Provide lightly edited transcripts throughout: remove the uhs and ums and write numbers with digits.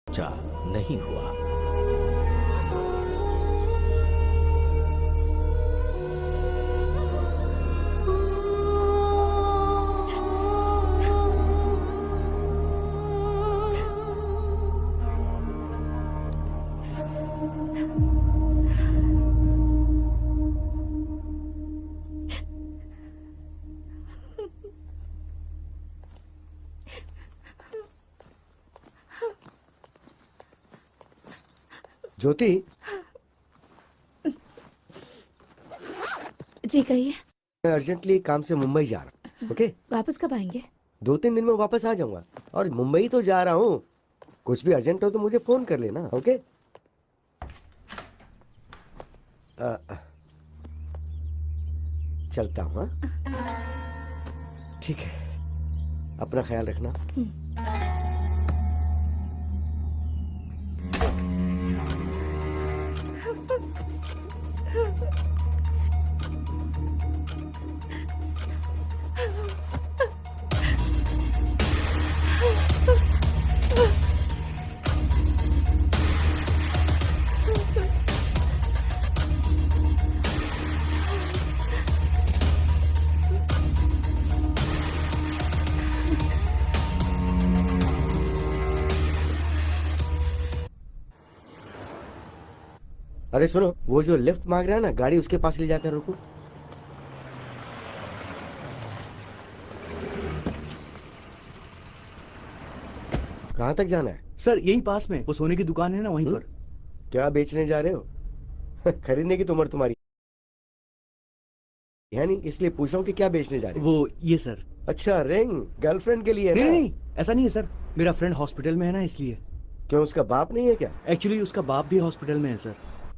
अच्छा नहीं हुआ। ज्योति, जी कहिए। मैं अर्जेंटली काम से मुंबई जा रहा हूँ। ओके, वापस कब आएंगे? 2-3 दिन में वापस आ जाऊंगा। और मुंबई तो जा रहा हूँ, कुछ भी अर्जेंट हो तो मुझे फोन कर लेना। ओके, चलता हूँ। ठीक है, अपना ख्याल रखना। अरे सुनो, वो जो लिफ्ट मांग रहा है ना, गाड़ी उसके पास ले जाकर रुको। कहाँ तक जाना है? सर यहीं पास में वो सोने की दुकान है ना, वहीं पर। क्या बेचने जा रहे हो? खरीदने की तो उम्र तुम्हारी है नहीं, इसलिए पूछ रहा हूँ कि क्या बेचने जा रहे हो। वो ये सर। अच्छा, रिंग गर्लफ्रेंड के लिए है नहीं ना? नहीं, ऐसा नहीं है सर, मेरा फ्रेंड हॉस्पिटल में है ना, इसलिए। क्यों, उसका बाप नहीं है क्या? एक्चुअली उसका बाप भी हॉस्पिटल में है सर।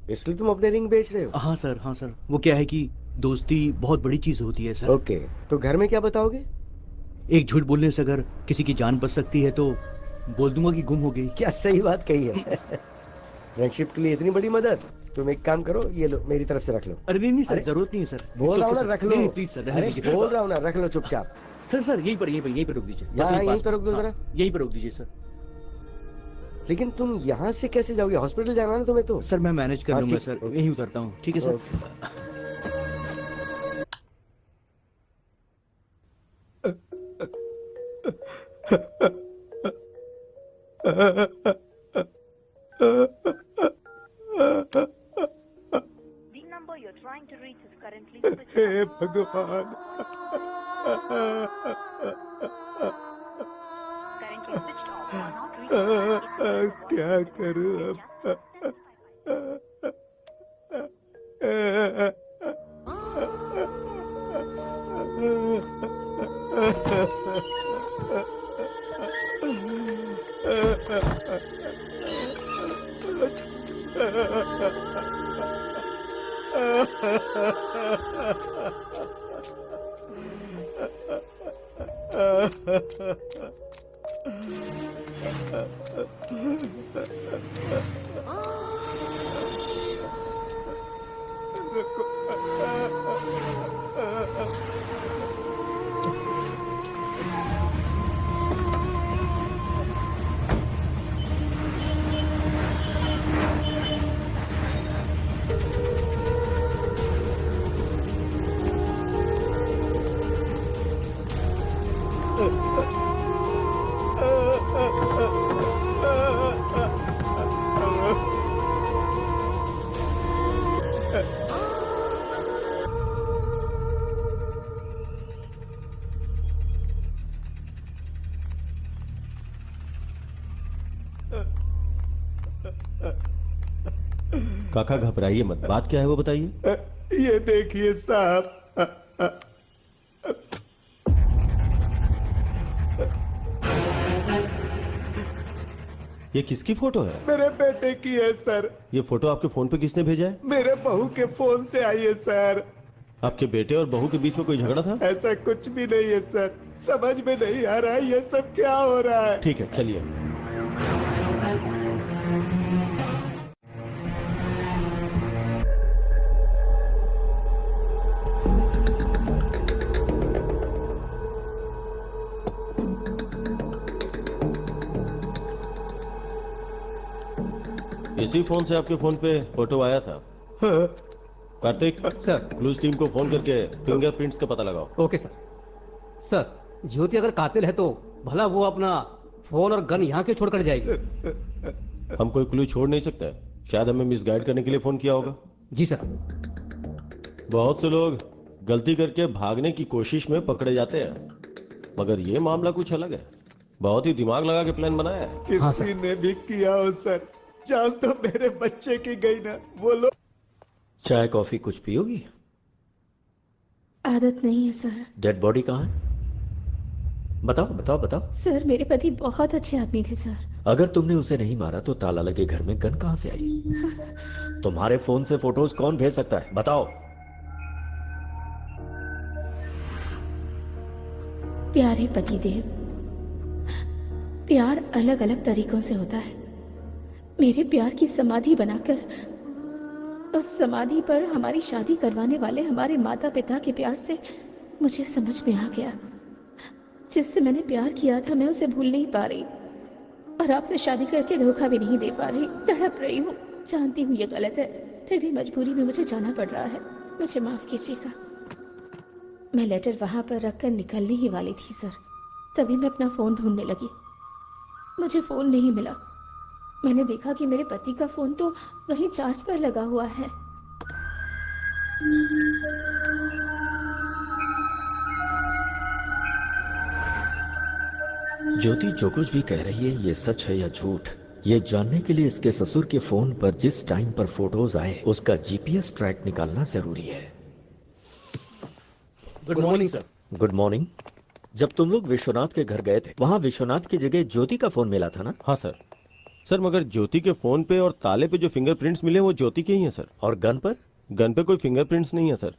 इसलिए तुम अपने रिंग बेच रहे हो? हाँ सर, हाँ सर। वो क्या है कि दोस्ती बहुत बड़ी चीज होती है सर। ओके, तो घर में क्या बताओगे? एक झूठ बोलने से अगर किसी की जान बच सकती है तो बोल दूंगा कि गुम हो गई। क्या सही बात कही है। फ्रेंडशिप के लिए इतनी बड़ी मदद। तुम एक काम करो, ये लो, मेरी तरफ से रख लो। अरे नहीं नहीं सर, अरे, जरूरत नहीं है सर। बोल रहा हूँ ना, रख लो। नहीं प्लीज सर, रहने अरे दीजिए। बोल रहा हूँ ना, रख लो चुपचाप। सर सर यहीं पर रोक दीजिए। बस यहाँ पास यहीं पे रोक दो हाँ, जरा। यहीं पर रोक दीजिए सर। लेकिन तुम यहाँ से कैसे जाओगे? हॉस्पिटल जाना है ना तुम्हें तो। सर मैं मैनेज कर हाँ, लूंगा ठीक, सर, ओके। यहीं उतरता हूँ। ठीक है sir. The number you're trying to reach is currently hey switched off. भगवान। Currently switched off or not reachable. If you क्या करूं अब? काका घबराइए मत, बात क्या है वो बताइए। ये देखिए साहब, ये किसकी फोटो है? मेरे बेटे की है सर। ये फोटो आपके फोन पे किसने भेजा है? मेरे बहू के फोन से आई है सर। आपके बेटे और बहू के बीच में कोई झगड़ा था? ऐसा कुछ भी नहीं है सर, समझ में नहीं आ रहा है ये सब क्या हो रहा है। ठीक है चलिए। इसी फोन से आपके फोन पे फोटो आया था। कार्तिक, सर। क्लूज टीम को फोन करके फिंगरप्रिंट्स का पता लगाओ। Okay sir. सर, ज्योति अगर कातिल है तो भला वो अपना फोन और गन यहाँ क्यों छोड़ कर जाएगी? हम कोई क्लू छोड़ नहीं सकते। शायद हमें मिसगाइड करने के लिए फोन किया होगा। जी सर। बहुत से लोग गलती करके भागने की कोशिश में पकड़े जाते हैं, मगर ये मामला कुछ अलग है। बहुत ही दिमाग लगा के प्लान बनाया है। हाँ, किसी ने भी किया हो सर, जान तो मेरे बच्चे की गई ना। बोलो। चाय कॉफी कुछ पियोगी? आदत नहीं है सर। डेड बॉडी कहाँ है? बताओ बताओ बताओ। सर, मेरे पति बहुत अच्छे आदमी थे सर। अगर तुमने उसे नहीं मारा तो ताला लगे घर में गन कहाँ से आई? तुम्हारे फोन से फोटोज कौन भेज सकता है? बताओ। प्यारे पतिदेव, प्यार अलग अलग तरीकों से होता है। मेरे प्यार की समाधि बनाकर उस समाधि पर हमारी शादी करवाने वाले हमारे माता पिता के प्यार से मुझे समझ में आ गया, जिससे मैंने प्यार किया था मैं उसे भूल नहीं पा रही, और आपसे शादी करके धोखा भी नहीं दे पा रही। तड़प रही हूँ, जानती हूँ ये गलत है, फिर भी मजबूरी में मुझे जाना पड़ रहा है। मुझे माफ कीजिएगा। मैं लेटर वहां पर रखकर निकलने ही वाली थी सर, तभी मैं अपना फ़ोन ढूंढने लगी। मुझे फ़ोन नहीं मिला। मैंने देखा कि मेरे पति का फ़ोन तो वहीं चार्ज पर लगा हुआ है। ज्योति जो कुछ भी कह रही है ये सच है या झूठ, ये जानने के लिए इसके ससुर के फोन पर जिस टाइम पर फोटोज आए उसका जीपीएस ट्रैक निकालना जरूरी है। Good morning sir. Good morning. जब तुम लोग विश्वनाथ के घर गए थे वहां विश्वनाथ की जगह ज्योति का फोन मिला था ना? हाँ सर। सर, मगर ज्योति के फोन पे और ताले पे जो फिंगरप्रिंट्स मिले वो ज्योति के ही हैं सर। और गन पर? गन पे कोई फिंगरप्रिंट्स नहीं है सर।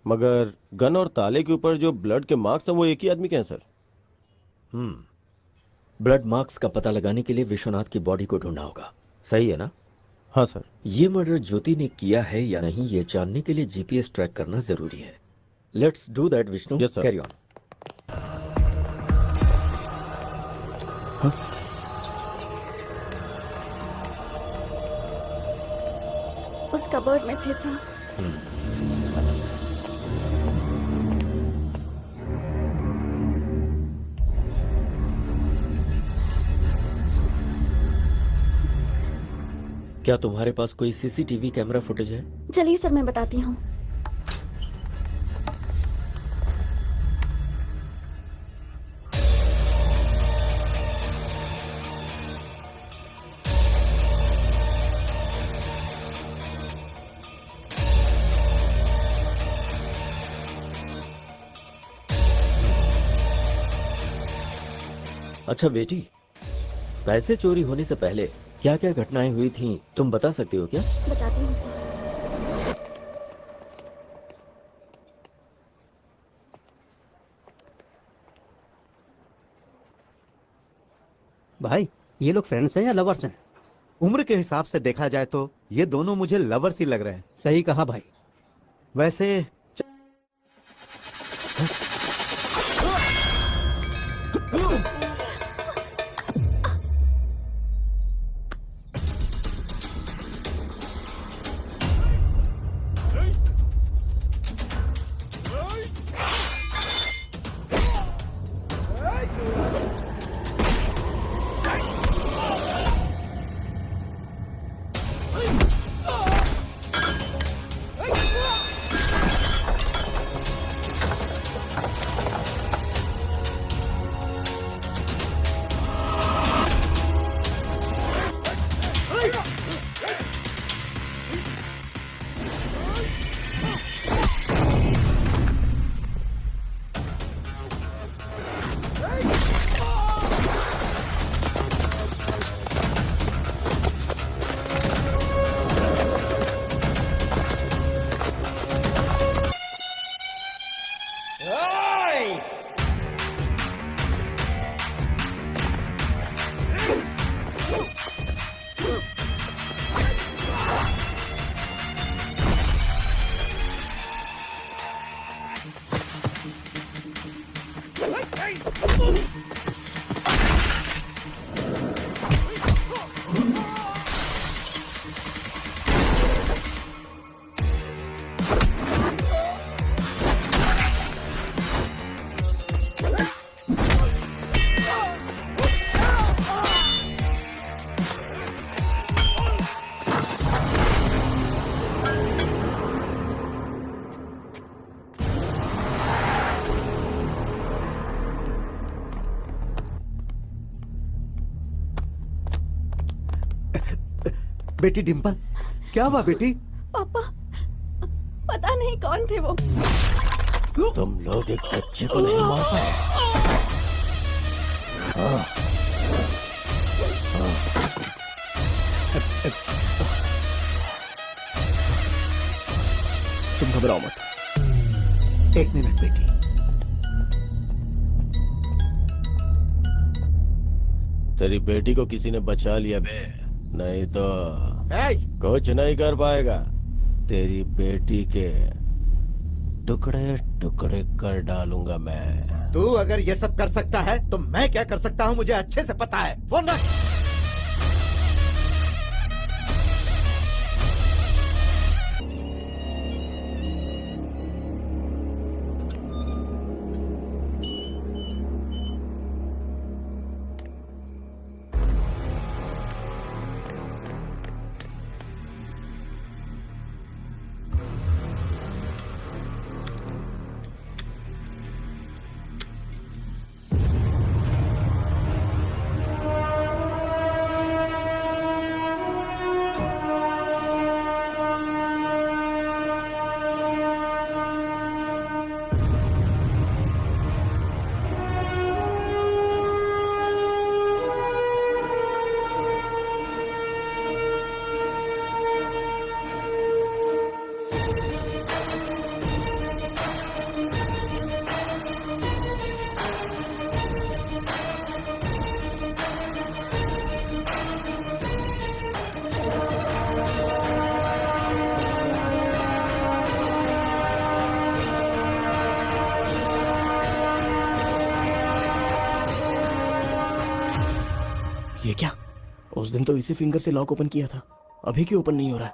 मगर गन और ताले के ऊपर जो ब्लड के मार्क्स हैं वो एक ही आदमी के हैं सर। ब्लड मार्क्स का पता लगाने के लिए विश्वनाथ की बॉडी को ढूंढना होगा, सही है ना? हाँ सर। ये मर्डर ज्योति ने किया है या नहीं ये जानने के लिए जीपीएस ट्रैक करना जरूरी है। Let's do that Vishnu. Yes, sir. Carry on. उस कबर्ड में थे सर। क्या तुम्हारे पास कोई सीसीटीवी कैमरा फुटेज है? चलिए सर, मैं बताती हूँ। अच्छा बेटी, पैसे चोरी होने से पहले क्या क्या घटनाएं हुई थी तुम बता सकती हो क्या? बताती हूँ सर। भाई, ये लोग फ्रेंड्स हैं या लवर्स हैं? उम्र के हिसाब से देखा जाए तो ये दोनों मुझे लवर्स ही लग रहे हैं। सही कहा भाई। वैसे बेटी डिम्पल, क्या हुआ बेटी? पापा, पता नहीं कौन थे वो। तुम लोग एक बच्चे को नहीं मार पाए। तुम घबराओ मत। एक मिनट बेटी। तेरी बेटी को किसी ने बचा लिया बे, नहीं तो ए, कुछ नहीं कर पाएगा। तेरी बेटी के टुकड़े टुकड़े कर डालूंगा मैं। तू अगर ये सब कर सकता है तो मैं क्या कर सकता हूँ मुझे अच्छे से पता है। फोन रख। ये क्या? उस दिन तो इसी फिंगर से लॉक ओपन किया था, अभी क्यों ओपन नहीं हो रहा है?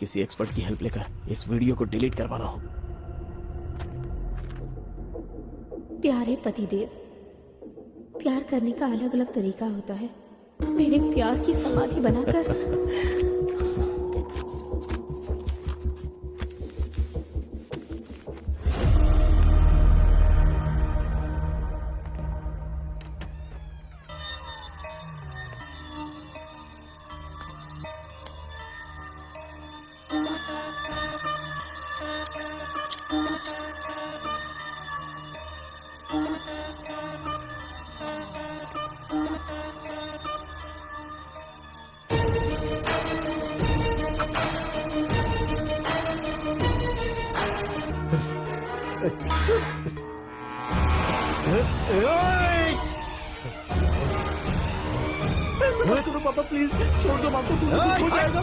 किसी एक्सपर्ट की हेल्प लेकर इस वीडियो को डिलीट करवाना हो। प्यारे पतिदेव, प्यार करने का अलग अलग तरीका होता है। मेरे प्यार की समाधि बनाकर पापा प्लीज छोड़ दो, माँ को हो जाएगा।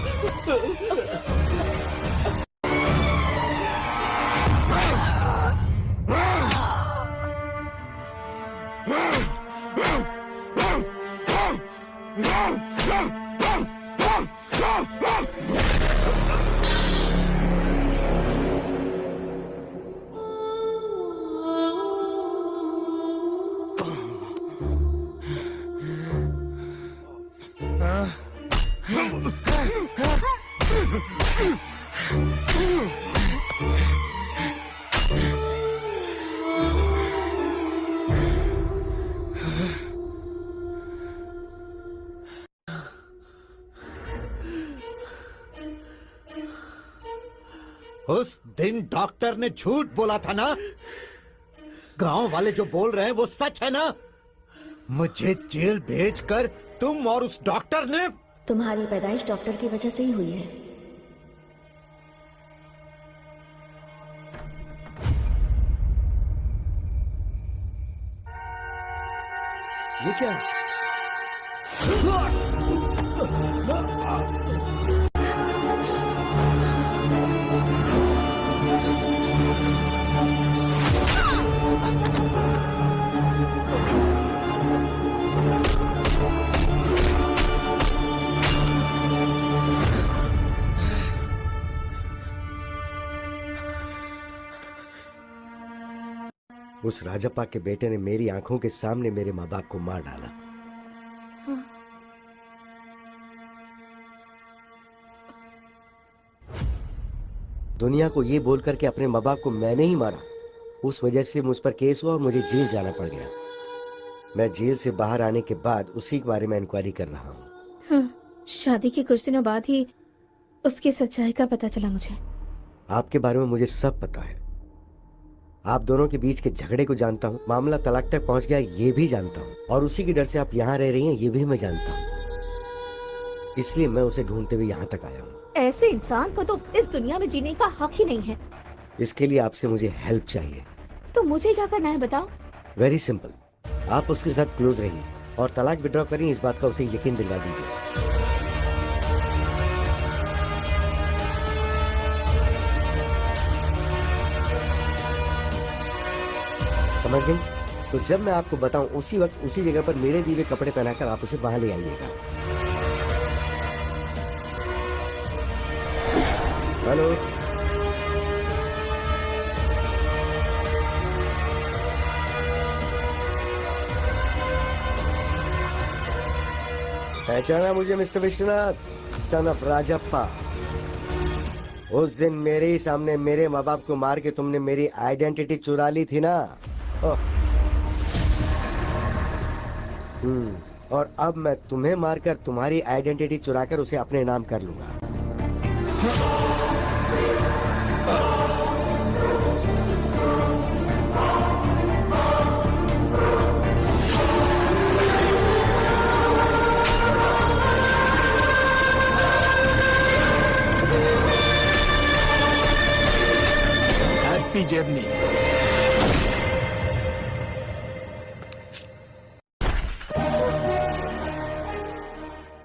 उस दिन डॉक्टर ने झूठ बोला था ना? गांव वाले जो बोल रहे हैं वो सच है ना? मुझे जेल भेजकर तुम और उस डॉक्टर ने तुम्हारी पैदाइश डॉक्टर की वजह से ही हुई है। ये क्या है? उस राजप्पा के बेटे ने मेरी आंखों के सामने मेरे माँ बाप को मार डाला। दुनिया को ये बोल करके अपने माँ बाप को मैंने ही मारा, उस वजह से मुझ पर केस हुआ और मुझे जेल जाना पड़ गया। मैं जेल से बाहर आने के बाद उसी के बारे में इंक्वायरी कर रहा हूँ। हाँ, शादी के कुछ दिनों बाद ही उसकी सच्चाई का पता चला मुझे। आपके बारे में मुझे सब पता है। आप दोनों के बीच के झगड़े को जानता हूँ, मामला तलाक तक पहुंच गया ये भी जानता हूँ, और उसी के डर से आप यहाँ रह रही हैं ये भी मैं जानता हूँ। इसलिए मैं उसे ढूंढते हुए यहाँ तक आया हूँ। ऐसे इंसान को तो इस दुनिया में जीने का हक ही नहीं है। इसके लिए आपसे मुझे हेल्प चाहिए। तो मुझे क्या करना है बताओ? वेरी सिंपल, आप उसके साथ क्लोज रहिए और तलाक विड्रॉ करिए, इस बात का उसे यकीन दिलवा दीजिए। समझ गई? तो जब मैं आपको बताऊं उसी वक्त उसी जगह पर मेरे दिए हुए कपड़े पहनाकर आप उसे वहां ले आइएगा। हेलो, पहचाना मुझे mister Vishwanath, son of Rajappa? उस दिन मेरे ही सामने मेरे माँ बाप को मार के तुमने मेरी आइडेंटिटी चुरा ली थी ना। और अब मैं तुम्हें मारकर तुम्हारी आइडेंटिटी चुराकर उसे अपने नाम कर लूंगा। Happy journey.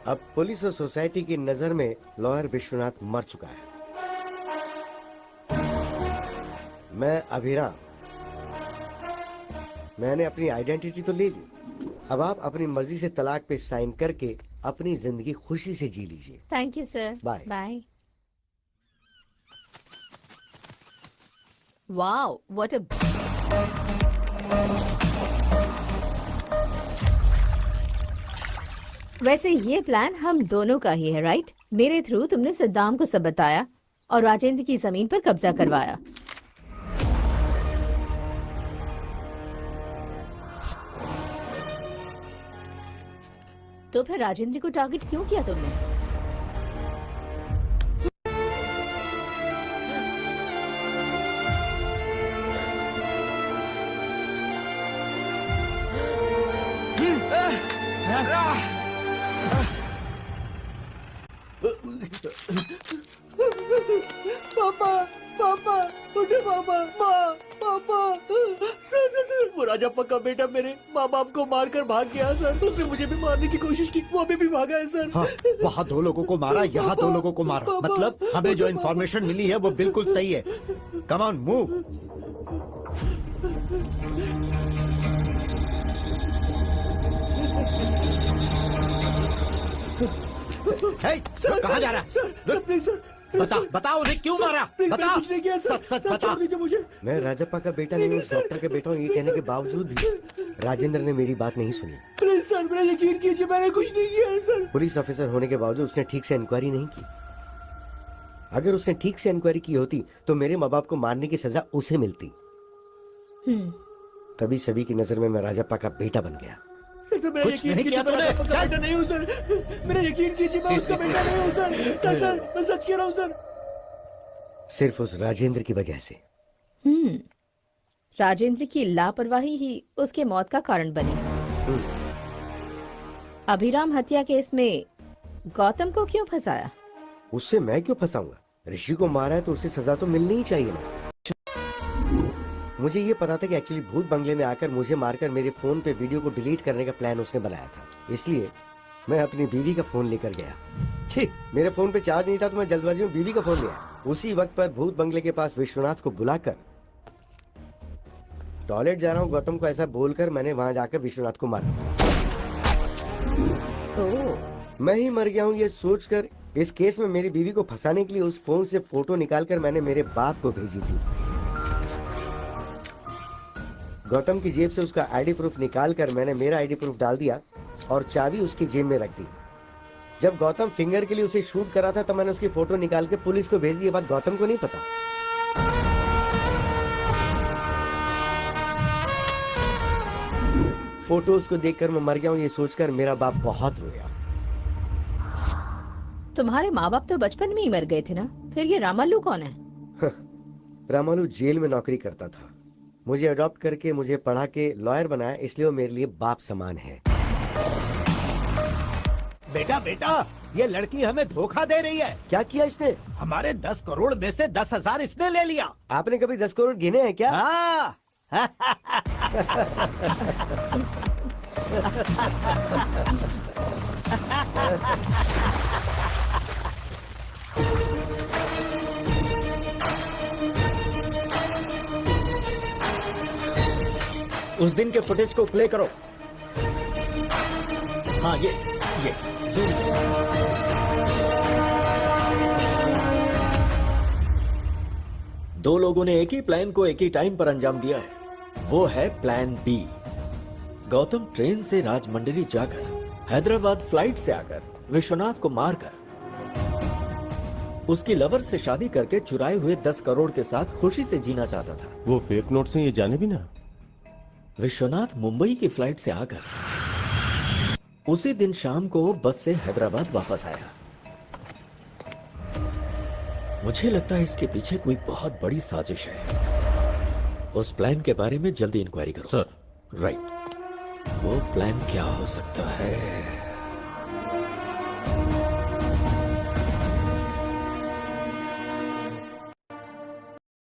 अब पुलिस और सोसाइटी की नजर में लॉयर विश्वनाथ मर चुका है। मैं अभिराम, मैंने अपनी आइडेंटिटी तो ले ली, अब आप अपनी मर्जी से तलाक पे साइन करके अपनी जिंदगी खुशी से जी लीजिए। Thank you sir. Bye. Bye. Wow, what a वैसे ये प्लान हम दोनों का ही है, राइट? मेरे थ्रू तुमने सद्दाम को सब बताया और राजेंद्र की जमीन पर कब्जा करवाया। तो फिर राजेंद्र को टारगेट क्यों किया तुमने? पापा, पापा, उठे पापा, माँ, पापा। सर, वो राजप्पा का बेटा मेरे माँ बाप को मारकर भाग गया सर। उसने मुझे भी मारने की कोशिश की, वो अभी भी भागा है सर। हाँ, वहाँ 2 लोगों को मारा, यहाँ 2 लोगों को मारा। मतलब हमें जो इन्फॉर्मेशन मिली है वो बिल्कुल सही है। Come on, move. कहाँ जा रहा है? सर, प्लीज सर, बता उन्हें क्यों मारा? बता, सच बता। मुझे। मैं राजप्पा का बेटा नहीं हूँ, उस डॉक्टर के बेटा हूँ, ये कहने के बावजूद भी राजेंद्र ने मेरी बात नहीं सुनी। प्लीज सर, मेरा यकीन कीजिए, मैंने कुछ नहीं किया है सर। पुलिस ऑफिसर होने के बावजूद उसने ठीक से इंक्वायरी नहीं की। अगर उसने ठीक से इंक्वायरी की होती तो मेरे माँ बाप को मारने की सजा उसे मिलती। तभी सभी की नजर में मैं राजप्पा का बेटा बन गया। सर, मेरा कुछ यकीन नहीं कीजिए, किया मैं तूने? राजप्पा का बेटा नहीं हूँ सर। मेरा यकीन कीजिए, मैं उसका बेटा नहीं हूँ सर। सर, मैं सच कह रहा हूँ सर। सिर्फ उस राजेंद्र की वजह से। राजेंद्र की लापरवाही ही उसके मौत का कारण बनी। अभिराम हत्या केस में गौतम को क्यों फंसाया? उससे मैं क्यों फंसाऊंगा? ऋषि को मारा है तो उसे सजा तो मिलनी ही चाहिए ना। मुझे ये पता था कि एक्चुअली भूत बंगले में आकर मुझे मारकर मेरे फोन पे वीडियो को डिलीट करने का प्लान उसने बनाया था, इसलिए मैं अपनी बीवी का फोन लेकर गया। छी, मेरे फोन पे चार्ज नहीं था तो मैं जल्दबाजी में बीवी का फोन लिया। उसी वक्त पर भूत बंगले के पास विश्वनाथ को बुलाकर टॉयलेट जा रहा हूँ गौतम को ऐसा बोलकर मैंने वहां जाकर विश्वनाथ को मारा। मैं ही मर गया हूँ ये सोचकर इस केस में मेरी बीवी को फंसाने के लिए उस फोन से फोटो निकालकर मैंने मेरे बाप को भेजी थी। गौतम की जेब से उसका आईडी प्रूफ निकालकर मैंने मेरा आईडी प्रूफ डाल दिया और चाबी उसकी जेब में रख दी। जब गौतम फिंगर के लिए उसे शूट करा था तब मैंने उसकी फोटो निकाल के पुलिस को भेज दी। ये बात गौतम को नहीं पता। फोटोज को देखकर मैं मर गया हूँ ये सोचकर मेरा बाप बहुत रोया। तुम्हारे माँ बाप तो बचपन में ही मर गए थे ना, फिर ये रामालू कौन है? रामालू जेल में नौकरी करता था। मुझे अडॉप्ट करके मुझे पढ़ा के लॉयर बनाया, इसलिए वो मेरे लिए बाप समान है। बेटा बेटा, ये लड़की हमें धोखा दे रही है। क्या किया इसने? हमारे 10 करोड़ में से 10,000 इसने ले लिया। आपने कभी 10 करोड़ गिने हैं क्या? हाँ। उस दिन के फुटेज को प्ले करो। हाँ ये दो लोगों ने एक ही प्लान को एक ही टाइम पर अंजाम दिया है, वो है प्लान बी। गौतम ट्रेन से राजमंड्री जाकर हैदराबाद फ्लाइट से आकर विश्वनाथ को मारकर उसकी लवर से शादी करके चुराए हुए 10 करोड़ के साथ खुशी से जीना चाहता था। वो फेक नोट से ये जाने भी ना। विश्वनाथ मुंबई की फ्लाइट से आकर उसी दिन शाम को बस से हैदराबाद वापस आया। मुझे लगता है इसके पीछे कोई बहुत बड़ी साजिश है। उस प्लान के बारे में जल्दी इंक्वायरी करो। सर। राइट। वो प्लान क्या हो सकता है?